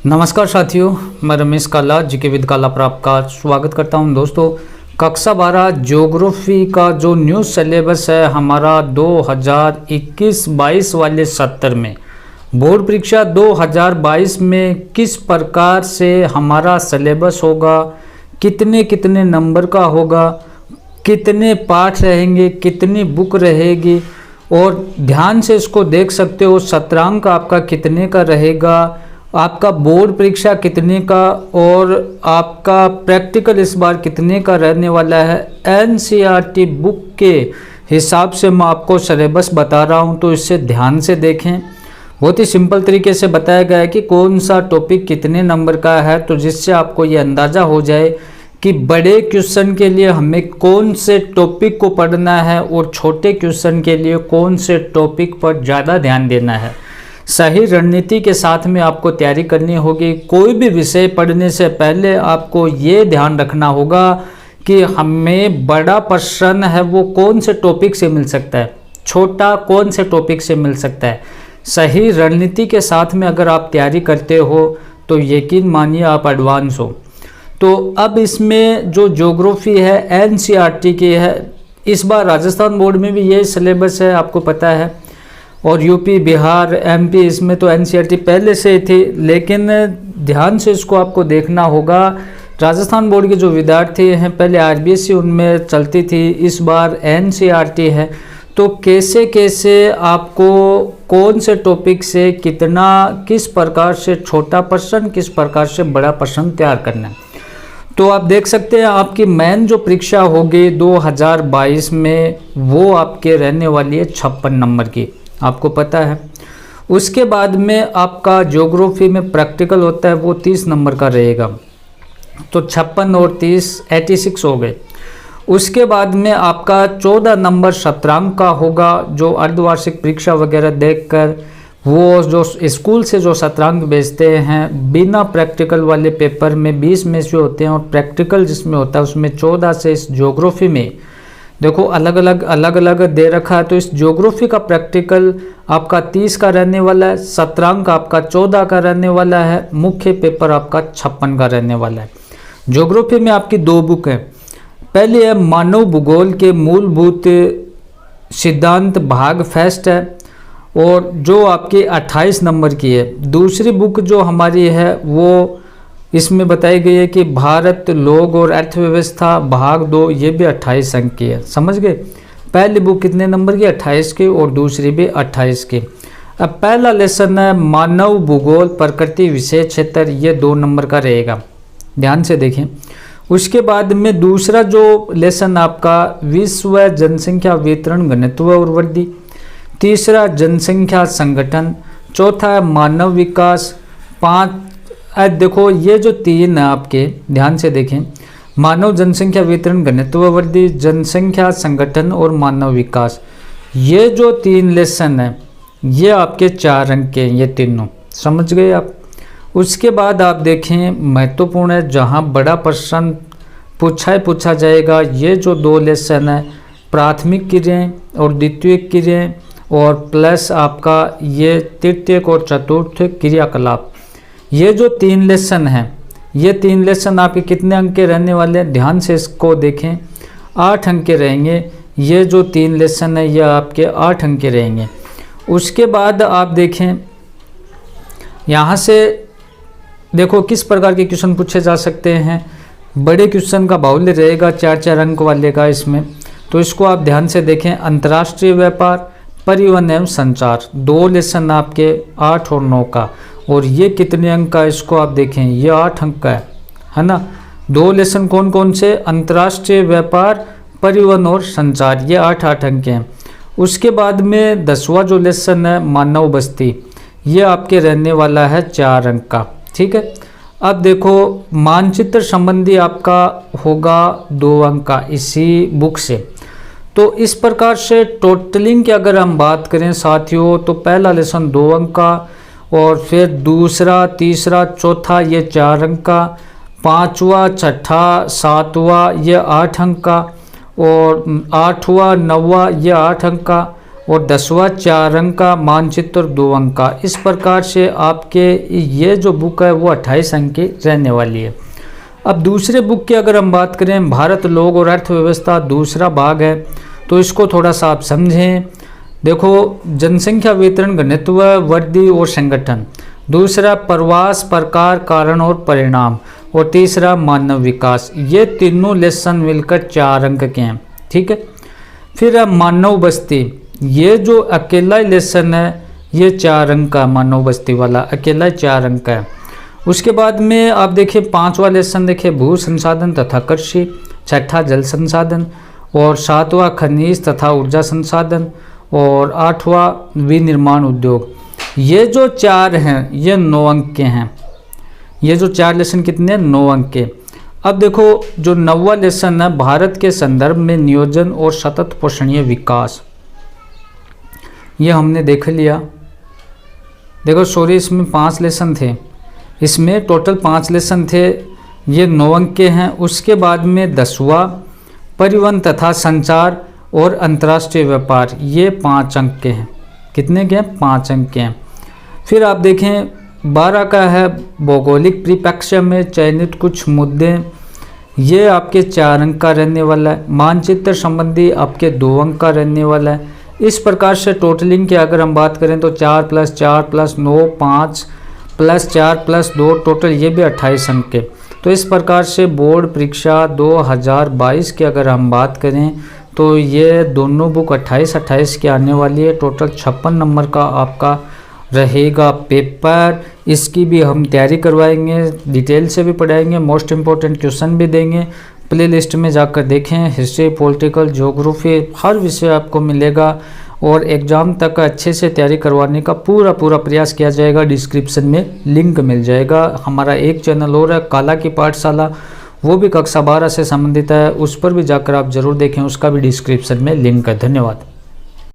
नमस्कार साथियों, मैं रमेश काला जीके विद काला पर आपका स्वागत करता हूं। दोस्तों, कक्षा 12 ज्योग्राफी का जो न्यू सिलेबस है हमारा 2021-22 वाले सत्र में बोर्ड परीक्षा 2022 में किस प्रकार से हमारा सिलेबस होगा, कितने कितने नंबर का होगा, कितने पाठ रहेंगे, कितनी बुक रहेगी और ध्यान से इसको देख सकते हो। सत्रांक आपका कितने का रहेगा, आपका बोर्ड परीक्षा कितने का और आपका प्रैक्टिकल इस बार कितने का रहने वाला है। एनसीईआरटी बुक के हिसाब से मैं आपको सिलेबस बता रहा हूं, तो इससे ध्यान से देखें। बहुत ही सिंपल तरीके से बताया गया है कि कौन सा टॉपिक कितने नंबर का है, तो जिससे आपको ये अंदाज़ा हो जाए कि बड़े क्वेश्चन के लिए हमें कौन से टॉपिक को पढ़ना है और छोटे क्वेश्चन के लिए कौन से टॉपिक पर ज़्यादा ध्यान देना है। सही रणनीति के साथ में आपको तैयारी करनी होगी। कोई भी विषय पढ़ने से पहले आपको ये ध्यान रखना होगा कि हमें बड़ा प्रश्न है वो कौन से टॉपिक से मिल सकता है, छोटा कौन से टॉपिक से मिल सकता है। सही रणनीति के साथ में अगर आप तैयारी करते हो तो यकीन मानिए आप एडवांस हो। तो अब इसमें जो ज्योग्राफी है एनसीईआरटी की है, इस बार राजस्थान बोर्ड में भी ये सिलेबस है, आपको पता है, और यूपी, बिहार, एमपी इसमें तो एनसीईआरटी पहले से ही थी, लेकिन ध्यान से इसको आपको देखना होगा। राजस्थान बोर्ड के जो विद्यार्थी हैं पहले आरबीएससी उनमें चलती थी, इस बार एनसीईआरटी है, तो कैसे कैसे आपको कौन से टॉपिक से कितना, किस प्रकार से छोटा प्रश्न, किस प्रकार से बड़ा प्रश्न तैयार करना है। तो आप देख सकते हैं आपकी मेन जो परीक्षा होगी 2022 में वो आपके रहने वाली है 56 नंबर की, आपको पता है। उसके बाद में आपका ज्योग्राफी में प्रैक्टिकल होता है वो 30 नंबर का रहेगा, तो 56 और 30 86 हो गए। उसके बाद में आपका 14 नंबर सत्रांक का होगा, जो अर्धवार्षिक परीक्षा वगैरह देखकर वो जो स्कूल से जो सत्रांक भेजते हैं बिना प्रैक्टिकल वाले पेपर में 20 में से होते हैं और प्रैक्टिकल जिसमें होता है उसमें 14 से। इस ज्योग्राफी में देखो अलग अलग दे रखा है, तो इस ज्योग्राफी का प्रैक्टिकल आपका 30 का रहने वाला है, सत्रांक आपका 14 का रहने वाला है, मुख्य पेपर आपका 56 का रहने वाला है। ज्योग्राफी में आपकी 2 बुक है, पहली है मानव भूगोल के मूलभूत सिद्धांत भाग फर्स्ट है और जो आपकी 28 नंबर की है। दूसरी बुक जो हमारी है वो इसमें बताई गई है कि भारत, लोग और अर्थव्यवस्था भाग 2, ये भी 28 अंक की है, समझ गए। पहली बुक कितने नंबर की, 28 की, और दूसरी भी 28 की। अब पहला लेसन है मानव भूगोल प्रकृति विषय क्षेत्र, ये 2 नंबर का रहेगा, ध्यान से देखें। उसके बाद में दूसरा जो लेसन आपका विश्व जनसंख्या वितरण घनत्व और वृद्धि, तीसरा जनसंख्या संगठन, चौथा है मानव विकास, 5 देखो ये जो 3 है आपके, ध्यान से देखें, मानव जनसंख्या वितरण घनत्व वृद्धि, जनसंख्या संगठन और मानव विकास, ये जो 3 लेसन है ये आपके 4 अंक के, ये तीनों, समझ गए आप। उसके बाद आप देखें महत्वपूर्ण है जहाँ बड़ा प्रश्न पूछा जाएगा, ये जो 2 लेसन है प्राथमिक क्रियाएं और द्वितीयक क्रियाएं और प्लस आपका ये तृतीयक और चतुर्थ क्रियाकलाप, ये जो 3 लेसन हैं, ये 3 लेसन आपके कितने अंक के रहने वाले हैं, ध्यान से इसको देखें, 8 अंक के रहेंगे। ये जो 3 लेसन है ये आपके 8 अंक के रहेंगे। उसके बाद आप देखें यहाँ से देखो किस प्रकार के क्वेश्चन पूछे जा सकते हैं। बड़े क्वेश्चन का बाहुल्य रहेगा 4-4 अंक वाले का इसमें, तो इसको आप ध्यान से देखें। अंतर्राष्ट्रीय व्यापार, परिवहन एवं संचार, 2 लेसन आपके 8 और 9 का, और ये कितने अंक का, इसको आप देखें, ये 8 अंक का है ना। 2 लेसन कौन कौन से, अंतर्राष्ट्रीय व्यापार, परिवहन और संचार, ये 8-8 अंक के हैं। उसके बाद में 10वां जो लेसन है मानव बस्ती, ये आपके रहने वाला है 4 अंक का, ठीक है। अब देखो मानचित्र संबंधी आपका होगा 2 अंक का इसी बुक से। तो इस प्रकार से टोटलिंग की अगर हम बात करें साथियों, तो पहला लेसन 2 अंक का, और फिर दूसरा, तीसरा, चौथा ये 4 अंक का, 5वां, 6ठा, 7वां ये 8 अंक का, और 8वां, 9वां ये 8 अंक का, और 10वां 4 अंक का मानचित्र 2 अंक का। इस प्रकार से आपके ये जो बुक है वो 28 अंक की रहने वाली है। अब दूसरे बुक की अगर हम बात करें, भारत लोग और अर्थव्यवस्था दूसरा भाग है, तो इसको थोड़ा सा आप समझें। देखो, जनसंख्या वितरण, घनत्व, वृद्धि और संगठन। दूसरा प्रवास, प्रकार, कारण और परिणाम। और तीसरा मानव विकास। ये तीनों लेसन मिलकर 4 अंक के हैं, ठीक है। फिर मानव बस्ती, ये जो अकेला लेसन है ये 4 अंक का, मानव बस्ती वाला अकेला 4 अंक का है। उसके बाद में आप देखिए 5वां लेसन देखिए भू संसाधन तथा कृषि, 6ठा जल संसाधन, और 7वां खनिज तथा ऊर्जा संसाधन, और 8वां विनिर्माण उद्योग। ये जो 4 हैं ये 9 अंक के हैं। ये जो 4 लेसन कितने हैं? 9 अंक के। अब देखो जो 9वां लेसन है, भारत के संदर्भ में नियोजन और सतत पोषणीय विकास, ये हमने देख लिया। देखो सॉरी, इसमें 5 लेसन थे, इसमें टोटल 5 लेसन थे, ये 9 अंक के हैं। उसके बाद में 10वां परिवहन तथा संचार और अंतर्राष्ट्रीय व्यापार, ये 5 अंक के हैं। कितने के हैं? 5 अंक के हैं। फिर आप देखें 12 का है भौगोलिक परिप्रेक्ष्य में चयनित कुछ मुद्दे, ये आपके 4 अंक का रहने वाला है। मानचित्र संबंधी आपके 2 अंक का रहने वाला है। इस प्रकार से टोटलिंग की अगर हम बात करें तो 4 + 4 + 9 5 + 4 + 2 टोटल ये भी 28 अंक के। तो इस प्रकार से बोर्ड परीक्षा 2022 की अगर हम बात करें तो ये दोनों बुक 28 की आने वाली है। टोटल 56 नंबर का आपका रहेगा पेपर। इसकी भी हम तैयारी करवाएंगे, डिटेल से भी पढ़ाएंगे, मोस्ट इम्पोर्टेंट क्वेश्चन भी देंगे। प्ले लिस्ट में जाकर देखें, हिस्ट्री, पॉलिटिकल, ज्योग्राफी, हर विषय आपको मिलेगा और एग्ज़ाम तक अच्छे से तैयारी करवाने का पूरा प्रयास किया जाएगा। डिस्क्रिप्शन में लिंक मिल जाएगा। हमारा एक चैनल और है काला की पाठशाला, वो भी कक्षा 12 से संबंधित है, उस पर भी जाकर आप ज़रूर देखें, उसका भी डिस्क्रिप्शन में लिंक है। धन्यवाद।